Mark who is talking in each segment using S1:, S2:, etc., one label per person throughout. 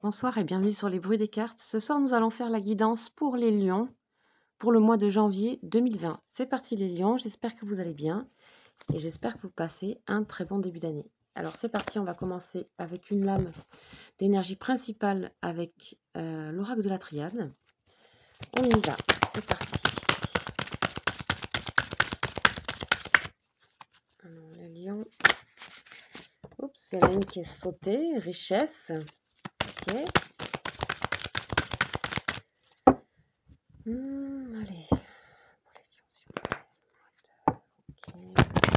S1: Bonsoir et bienvenue sur les bruits des cartes. Ce soir, nous allons faire la guidance pour les lions pour le mois de janvier 2020. C'est parti les lions, j'espère que vous allez bien et j'espère que vous passez un très bon début d'année. Alors c'est parti, on va commencer avec une lame d'énergie principale avec l'oracle de la triade. On y va, c'est parti. Alors les lions, oups, il y en a une qui est sautée, richesse, ok. Allez, pour les lions s'il vous plaît.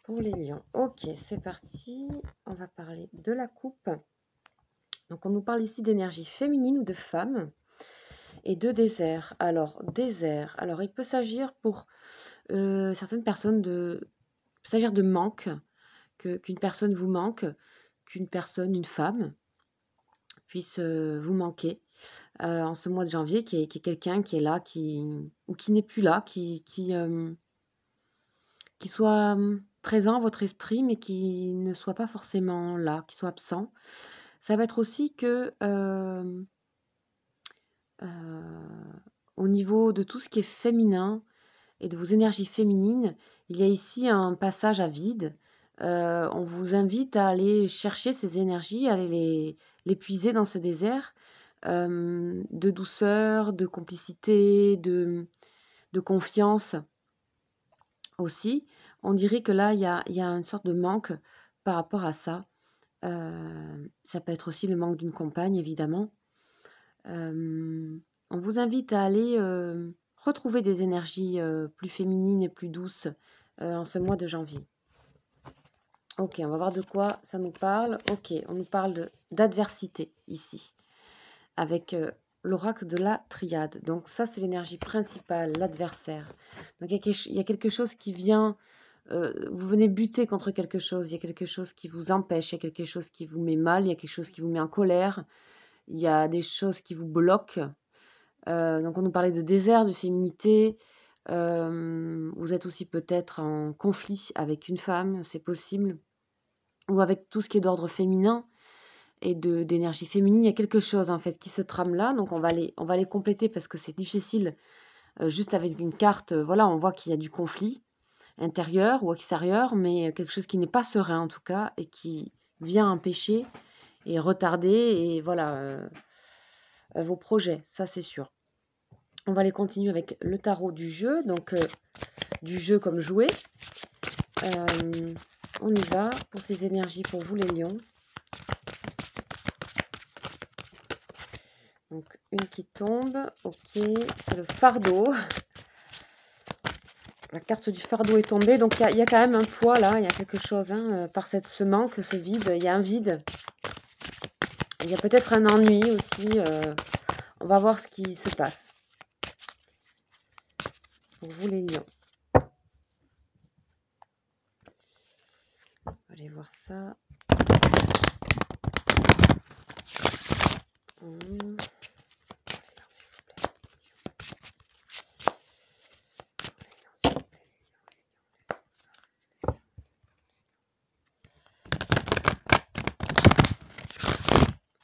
S1: Pour les lions, ok, c'est parti. On va parler de la coupe. Donc, on nous parle ici d'énergie féminine ou de femme et de désert. Alors, désert. Alors, il peut s'agir pour certaines personnes s'agir de manque, qu'une personne vous manque, qu'une personne, une femme, puisse vous manquer en ce mois de janvier, qui est quelqu'un qui est là, ou qui n'est plus là, qui soit présent à votre esprit, mais qui ne soit pas forcément là, qui soit absent. Ça va être aussi que au niveau de tout ce qui est féminin et de vos énergies féminines, il y a ici un passage à vide. On vous invite à aller chercher ces énergies, à aller les puiser dans ce désert de douceur, de complicité, de confiance aussi. On dirait que là, il y a une sorte de manque par rapport à ça. Ça peut être aussi le manque d'une compagne, évidemment. On vous invite à aller retrouver des énergies plus féminines et plus douces en ce mois de janvier. Ok, on va voir de quoi ça nous parle. Ok, on nous parle d'adversité ici, avec l'oracle de la triade. Donc ça, c'est l'énergie principale, l'adversaire. Donc il y a quelque chose qui vient, vous venez buter contre quelque chose, il y a quelque chose qui vous empêche, il y a quelque chose qui vous met mal, il y a quelque chose qui vous met en colère, il y a des choses qui vous bloquent. Donc on nous parlait de désert, de féminité. Vous êtes aussi peut-être en conflit avec une femme, c'est possible, ou avec tout ce qui est d'ordre féminin et d'énergie féminine. Il y a quelque chose en fait qui se trame là, donc on va les compléter parce que c'est difficile juste avec une carte. Voilà, on voit qu'il y a du conflit intérieur ou extérieur, mais quelque chose qui n'est pas serein en tout cas et qui vient empêcher et retarder et voilà vos projets, ça c'est sûr. On va aller continuer avec le tarot du jeu, donc du jeu comme jouer. On y va pour ces énergies pour vous les lions. Donc une qui tombe, ok, c'est le fardeau. La carte du fardeau est tombée, donc il y a quand même un poids là, il y a quelque chose, hein, par ce manque, ce vide, il y a un vide. Il y a peut-être un ennui aussi, on va voir ce qui se passe. Pour vous les lions. On va aller voir ça.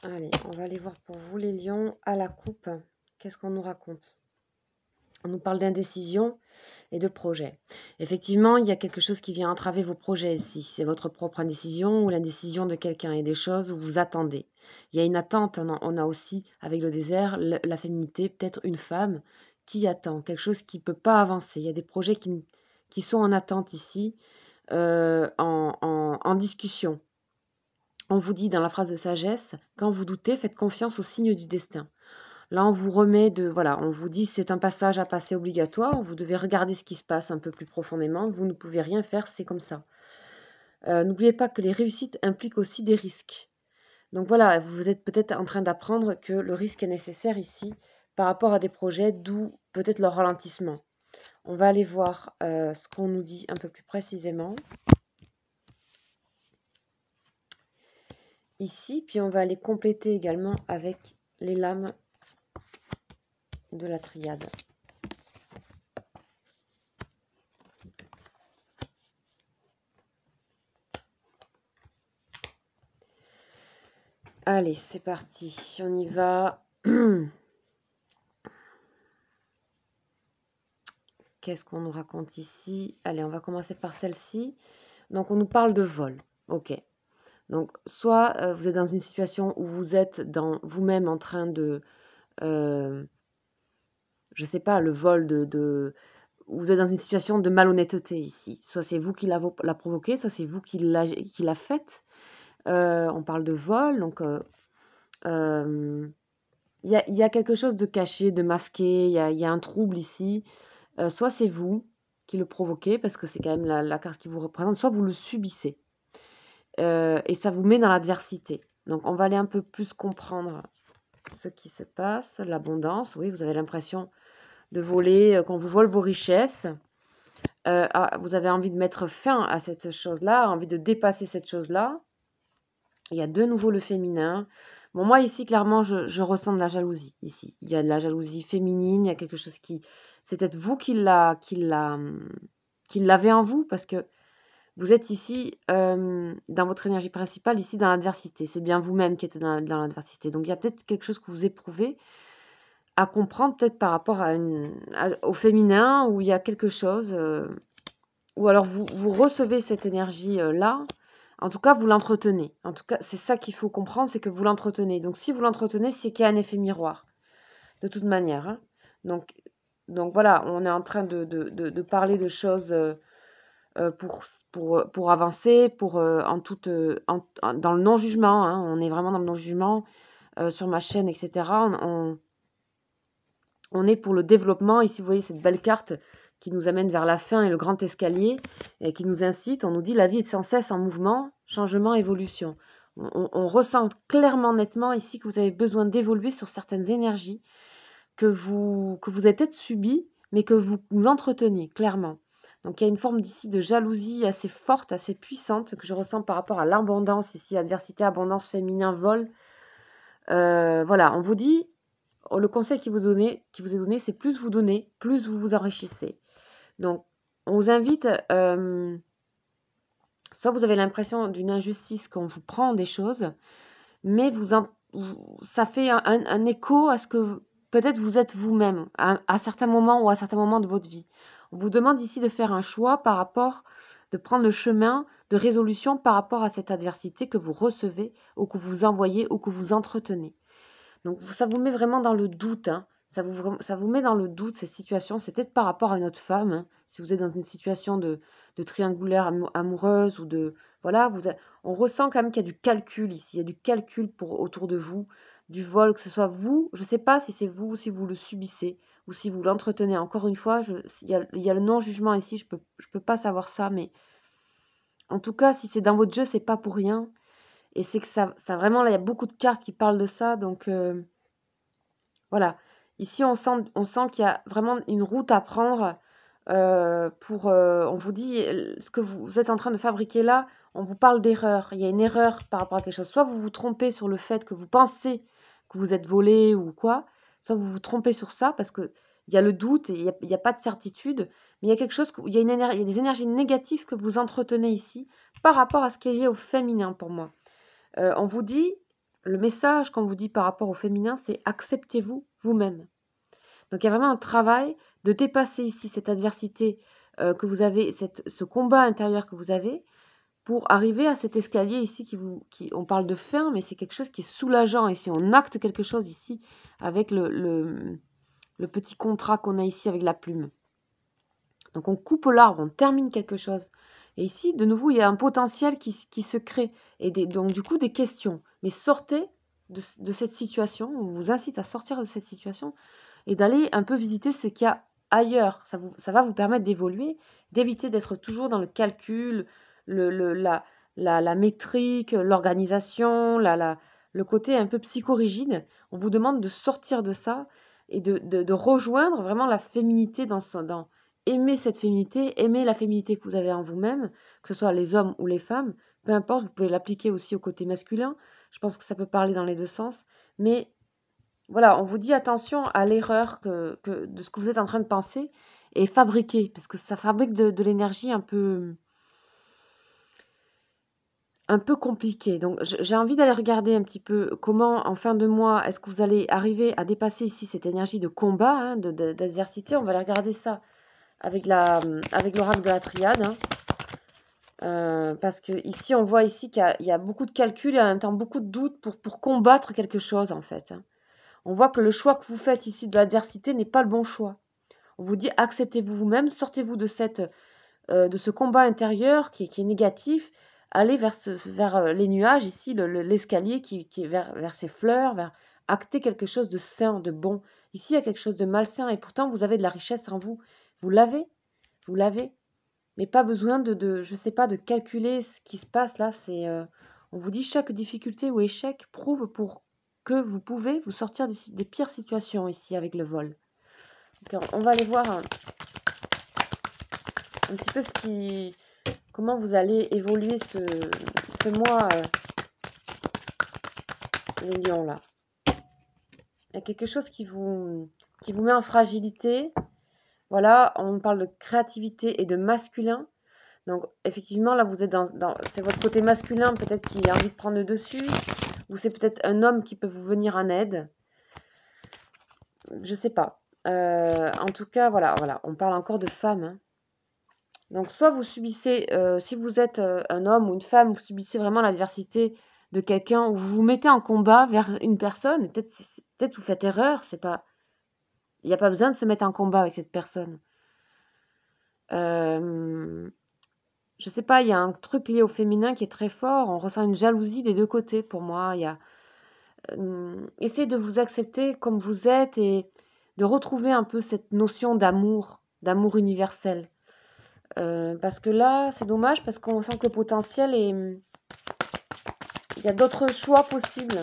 S1: Allez, on va aller voir pour vous les lions à la coupe. Qu'est-ce qu'on nous raconte? On nous parle d'indécision et de projet. Effectivement, il y a quelque chose qui vient entraver vos projets ici. C'est votre propre indécision ou l'indécision de quelqu'un et des choses où vous attendez. Il y a une attente. On a aussi, avec le désert, la féminité, peut-être une femme qui attend, quelque chose qui ne peut pas avancer. Il y a des projets qui sont en attente ici, en discussion. On vous dit dans la phrase de sagesse, quand vous doutez, faites confiance au signe du destin. Là, on vous remet voilà, on vous dit c'est un passage à passer obligatoire, vous devez regarder ce qui se passe un peu plus profondément, vous ne pouvez rien faire, c'est comme ça. N'oubliez pas que les réussites impliquent aussi des risques. Donc voilà, vous êtes peut-être en train d'apprendre que le risque est nécessaire ici par rapport à des projets, d'où peut-être leur ralentissement. On va aller voir ce qu'on nous dit un peu plus précisément. ici, puis on va aller compléter également avec les lames de la triade. Allez, c'est parti, on y va. Qu'est-ce qu'on nous raconte ici? Allez, on va commencer par celle-ci. Donc, on nous parle de vol. Ok. Donc, soit vous êtes dans une situation où vous êtes dans vous-même en train de, je sais pas, le vol vous êtes dans une situation de malhonnêteté ici. Soit c'est vous qui l'a provoqué, soit c'est vous qui l'a faite. On parle de vol, donc il y a quelque chose de caché, de masqué, il y a un trouble ici. Soit c'est vous qui le provoquez, parce que c'est quand même la carte qui vous représente, soit vous le subissez. Et ça vous met dans l'adversité. Donc on va aller un peu plus comprendre ce qui se passe. L'abondance, oui, vous avez l'impression de voler, qu'on vous vole vos richesses. Vous avez envie de mettre fin à cette chose-là, envie de dépasser cette chose-là. Il y a de nouveau le féminin. Bon, moi ici, clairement, je ressens de la jalousie. Ici, il y a de la jalousie féminine, il y a quelque chose qui... C'est peut-être vous qui l'avez en vous, parce que vous êtes ici, dans votre énergie principale, ici dans l'adversité. C'est bien vous-même qui êtes dans l'adversité. Donc il y a peut-être quelque chose que vous éprouvez à comprendre, peut-être par rapport au féminin, où il y a quelque chose, ou alors vous recevez cette énergie-là. En tout cas, vous l'entretenez. En tout cas, c'est ça qu'il faut comprendre, c'est que vous l'entretenez. Donc si vous l'entretenez, c'est qu'il y a un effet miroir, de toute manière. Hein. Donc voilà, on est en train de parler de choses... pour avancer, dans le non-jugement, hein, on est vraiment dans le non-jugement sur ma chaîne, etc. On est pour le développement. Ici, vous voyez cette belle carte qui nous amène vers la fin et le grand escalier, et qui nous incite. On nous dit la vie est sans cesse en mouvement, changement, évolution. On ressent clairement, nettement ici que vous avez besoin d'évoluer sur certaines énergies que vous avez peut-être subies, mais que vous entretenez, clairement. Donc il y a une forme d'ici de jalousie assez forte, assez puissante, que je ressens par rapport à l'abondance, ici, adversité, abondance, féminin, vol. Voilà, on vous dit, le conseil qui vous est donné, c'est plus vous donnez, plus vous vous enrichissez. Donc, on vous invite, soit vous avez l'impression d'une injustice quand on vous prend des choses, mais ça fait un écho à ce que peut-être vous êtes vous-même, à certains moments ou à certains moments de votre vie. On vous demande ici de faire un choix de prendre le chemin de résolution par rapport à cette adversité que vous recevez, ou que vous envoyez, ou que vous entretenez. Donc ça vous met vraiment dans le doute, hein. Ça vous met dans le doute, cette situation. C'est peut-être par rapport à une autre femme, hein. Si vous êtes dans une situation de triangulaire amoureuse, ou de... Voilà, on ressent quand même qu'il y a du calcul ici. Il y a du calcul autour de vous, du vol, que ce soit vous. Je ne sais pas si c'est vous, ou si vous le subissez, ou si vous l'entretenez. Encore une fois, il y a le non-jugement ici. Je peux pas savoir ça, mais en tout cas, si c'est dans votre jeu, c'est pas pour rien. Et c'est que ça vraiment, là, il y a beaucoup de cartes qui parlent de ça. Donc, voilà. Ici, on sent qu'il y a vraiment une route à prendre on vous dit, ce que vous êtes en train de fabriquer là, on vous parle d'erreur. Il y a une erreur par rapport à quelque chose. Soit vous vous trompez sur le fait que vous pensez que vous êtes volé ou quoi, soit vous vous trompez sur ça parce que il y a le doute et il y a pas de certitude, mais il y a quelque chose, il y a des énergies négatives que vous entretenez ici par rapport à ce qui est lié au féminin pour moi. On vous dit, le message qu'on vous dit par rapport au féminin, c'est acceptez-vous vous-même. Donc il y a vraiment un travail de dépasser ici cette adversité que vous avez, ce combat intérieur que vous avez, pour arriver à cet escalier ici on parle de fin, mais c'est quelque chose qui est soulageant ici. On acte quelque chose ici avec le petit contrat qu'on a ici avec la plume. Donc on coupe l'arbre, on termine quelque chose. Et ici, de nouveau, il y a un potentiel qui se crée. Et donc du coup, des questions. Mais sortez de cette situation, on vous incite à sortir de cette situation et d'aller un peu visiter ce qu'il y a ailleurs. Ça va vous permettre d'évoluer, d'éviter d'être toujours dans le calcul, la métrique, l'organisation, le côté un peu psychorigide. On vous demande de sortir de ça et de rejoindre vraiment la féminité aimer cette féminité, aimer la féminité que vous avez en vous-même, que ce soit les hommes ou les femmes, peu importe, vous pouvez l'appliquer aussi au côté masculin. Je pense que ça peut parler dans les deux sens. Mais voilà, on vous dit attention à l'erreur de ce que vous êtes en train de penser et fabriquer, parce que ça fabrique de l'énergie un peu compliquée. Donc, j'ai envie d'aller regarder un petit peu comment, en fin de mois, est-ce que vous allez arriver à dépasser ici cette énergie de combat, hein, d'adversité. On va aller regarder ça avec l'oracle de la triade. Parce que ici, on voit ici qu'il y a beaucoup de calculs et en même temps beaucoup de doutes pour combattre quelque chose, en fait. On voit que le choix que vous faites ici de l'adversité n'est pas le bon choix. On vous dit acceptez-vous vous-même, sortez-vous de ce combat intérieur qui est négatif, allez vers les nuages, ici, l'escalier qui est vers ces fleurs, vers acter quelque chose de sain, de bon. Ici, il y a quelque chose de malsain et pourtant, vous avez de la richesse en vous. Vous l'avez, mais pas besoin je sais pas, de calculer ce qui se passe là. On vous dit chaque difficulté ou échec prouve pour que vous pouvez vous sortir des pires situations ici avec le vol. Donc, on va aller voir un petit peu comment vous allez évoluer ce mois, les lions là. Il y a quelque chose qui vous met en fragilité. Voilà, on parle de créativité et de masculin. Donc, effectivement, là, vous êtes c'est votre côté masculin, peut-être qui a envie de prendre le dessus, ou c'est peut-être un homme qui peut vous venir en aide. Je sais pas. En tout cas, voilà, on parle encore de femmes. Hein. Donc, soit vous subissez, si vous êtes un homme ou une femme, vous subissez vraiment l'adversité de quelqu'un, ou vous vous mettez en combat vers une personne, peut-être vous faites erreur, c'est pas... Il n'y a pas besoin de se mettre en combat avec cette personne. Je sais pas, il y a un truc lié au féminin qui est très fort. On ressent une jalousie des deux côtés pour moi. Essayez de vous accepter comme vous êtes et de retrouver un peu cette notion d'amour universel. Parce que là, c'est dommage parce qu'on sent que le potentiel est... Il y a d'autres choix possibles.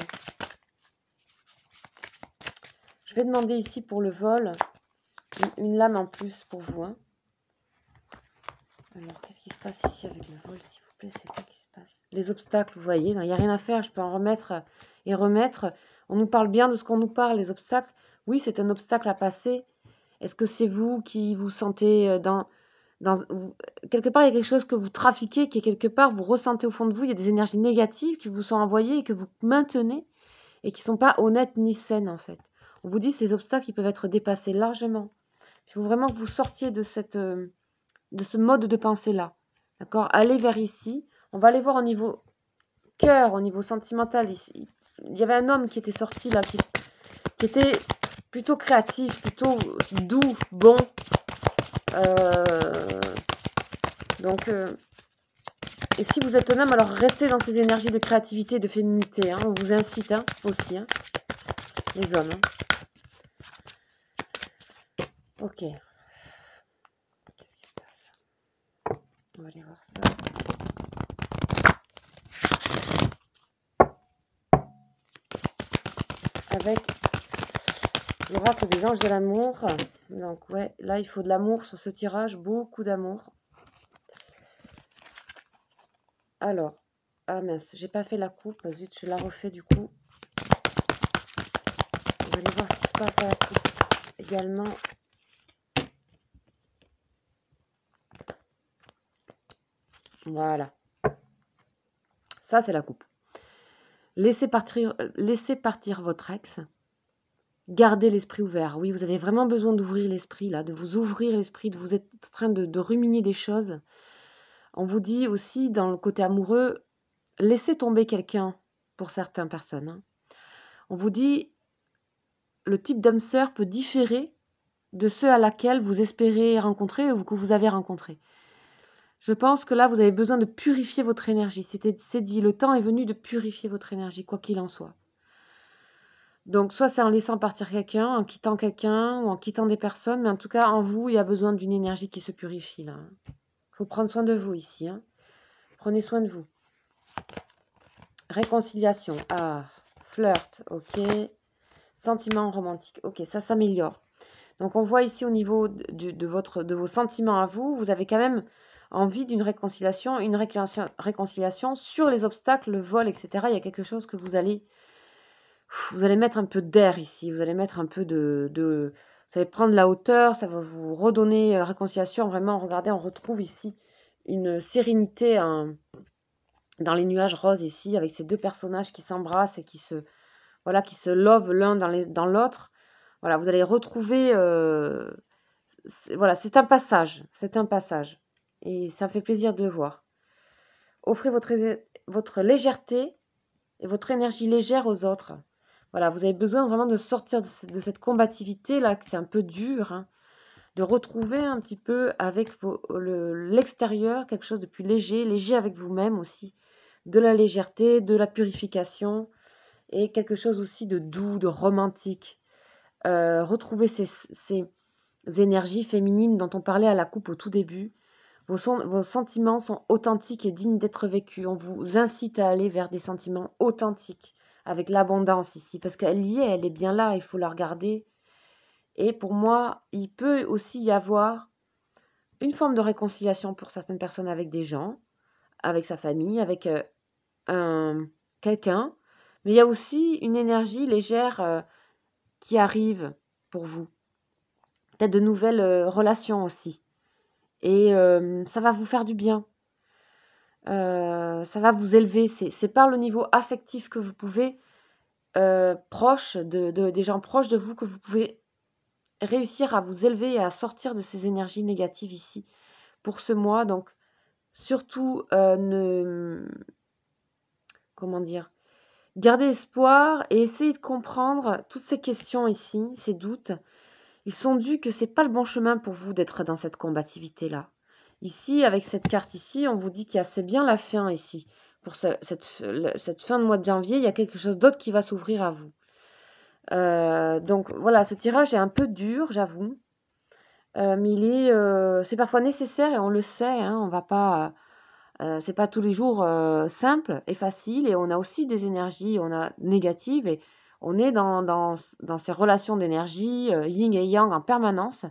S1: Je vais demander ici pour le vol une lame en plus pour vous. Hein. Alors, qu'est-ce qui se passe ici avec le vol, s'il vous plaît? C'est quoi qui se passe? Les obstacles, vous voyez, il n'y a rien à faire. Je peux en remettre et remettre. On nous parle bien de ce qu'on nous parle, les obstacles. Oui, c'est un obstacle à passer. Est-ce que c'est vous qui vous sentez quelque part, il y a quelque chose que vous trafiquez, qui est quelque part, vous ressentez au fond de vous, il y a des énergies négatives qui vous sont envoyées et que vous maintenez et qui ne sont pas honnêtes ni saines, en fait. On vous dit ces obstacles, ils peuvent être dépassés largement. Il faut vraiment que vous sortiez de ce mode de pensée-là. D'accord? Allez vers ici. On va aller voir au niveau cœur, au niveau sentimental. Il y avait un homme qui était sorti là, qui était plutôt créatif, plutôt doux, bon. Et si vous êtes un homme, alors restez dans ces énergies de créativité et de féminité. Hein. On vous incite aussi, hein, les hommes. Hein. Ok. Qu'est-ce qui se passe? On va aller voir ça. Avec l'oracle des anges de l'amour. Donc ouais, là il faut de l'amour sur ce tirage, beaucoup d'amour. Alors, ah mince, j'ai pas fait la coupe, zut, je la refais du coup. On va aller voir ce qui se passe à la coupe également. Voilà. Ça c'est la coupe. Laissez partir votre ex. Gardez l'esprit ouvert. Oui, vous avez vraiment besoin d'ouvrir l'esprit, là, de vous ouvrir l'esprit, de vous être en train de ruminer des choses. On vous dit aussi, dans le côté amoureux, laissez tomber quelqu'un pour certaines personnes. Hein. On vous dit, le type d'âme sœur peut différer de ceux à laquelle vous espérez rencontrer ou que vous avez rencontré. Je pense que là, vous avez besoin de purifier votre énergie. C'est dit, le temps est venu de purifier votre énergie, quoi qu'il en soit. Donc, soit c'est en laissant partir quelqu'un, en quittant quelqu'un ou en quittant des personnes, mais en tout cas, en vous, il y a besoin d'une énergie qui se purifie, là. Il faut prendre soin de vous ici. Hein. Prenez soin de vous. Réconciliation. Ah, flirt, ok. Sentiments romantiques, ok, ça s'améliore. Donc, on voit ici au niveau de vos sentiments à vous, vous avez quand même envie d'une réconciliation, une réconciliation sur les obstacles, le vol, etc. Il y a quelque chose que vous allez mettre un peu d'air ici, vous allez mettre un peu vous allez prendre la hauteur, ça va vous redonner réconciliation. Vraiment, regardez, on retrouve ici une sérénité dans les nuages roses ici, avec ces deux personnages qui s'embrassent et voilà, qui se lovent l'un dans l'autre. Voilà, vous allez retrouver, voilà, c'est un passage, et ça fait plaisir de le voir. Offrez votre légèreté et votre énergie légère aux autres. Voilà, vous avez besoin vraiment de sortir de cette combativité là, que c'est un peu dur, hein, de retrouver un petit peu avec l'extérieur quelque chose de plus léger, léger avec vous-même aussi, de la légèreté, de la purification et quelque chose aussi de doux, de romantique. Retrouver ces énergies féminines dont on parlait à la coupe au tout début. Vos sentiments sont authentiques et dignes d'être vécus. On vous incite à aller vers des sentiments authentiques, avec l'abondance ici, parce qu'elle y est, elle est bien là, il faut la regarder. Et pour moi, il peut aussi y avoir une forme de réconciliation pour certaines personnes avec des gens, avec sa famille, avec quelqu'un, mais il y a aussi une énergie légère qui arrive pour vous. Peut-être de nouvelles relations aussi. Et ça va vous faire du bien. Ça va vous élever. C'est par le niveau affectif que vous pouvez, proche des gens proches de vous, que vous pouvez réussir à vous élever et à sortir de ces énergies négatives ici, pour ce mois. Donc surtout, comment dire? Gardez espoir et essayez de comprendre toutes ces questions ici, ces doutes. Ils sont dus que c'est pas le bon chemin pour vous d'être dans cette combativité-là. Ici, avec cette carte ici, on vous dit qu'il y a c'est bien la fin ici. Pour cette fin de mois de janvier, il y a quelque chose d'autre qui va s'ouvrir à vous. Donc voilà, ce tirage est un peu dur, j'avoue. Mais c'est parfois nécessaire et on le sait, hein, on va pas, c'est pas tous les jours simple et facile, et on a aussi des énergies, on a négatives, et on est dans ces relations d'énergie, yin et yang en permanence.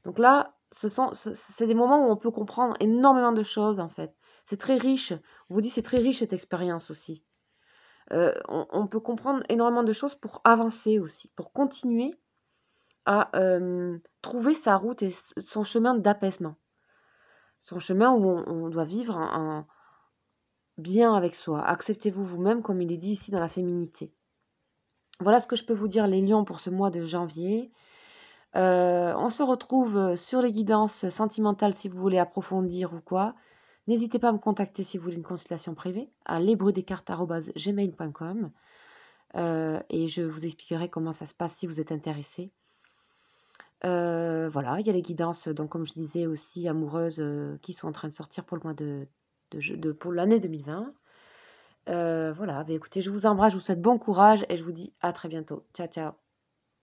S1: Donc là, c'est des moments où on peut comprendre énormément de choses en fait. C'est très riche. On vous dit c'est très riche cette expérience aussi. On peut comprendre énormément de choses pour avancer aussi, pour continuer à trouver sa route et son chemin d'apaisement. Son chemin où on doit vivre bien avec soi. Acceptez-vous vous-même, comme il est dit ici dans la féminité. Voilà ce que je peux vous dire, les lions, pour ce mois de janvier. On se retrouve sur les guidances sentimentales si vous voulez approfondir ou quoi. N'hésitez pas à me contacter si vous voulez une consultation privée à lesbrudescartes@gmail.com, et je vous expliquerai comment ça se passe si vous êtes intéressé. Voilà, il y a les guidances, donc comme je disais aussi, amoureuses, qui sont en train de sortir pour le mois pour l'année 2020. Voilà, écoutez, je vous embrasse, je vous souhaite bon courage et je vous dis à très bientôt. Ciao, ciao.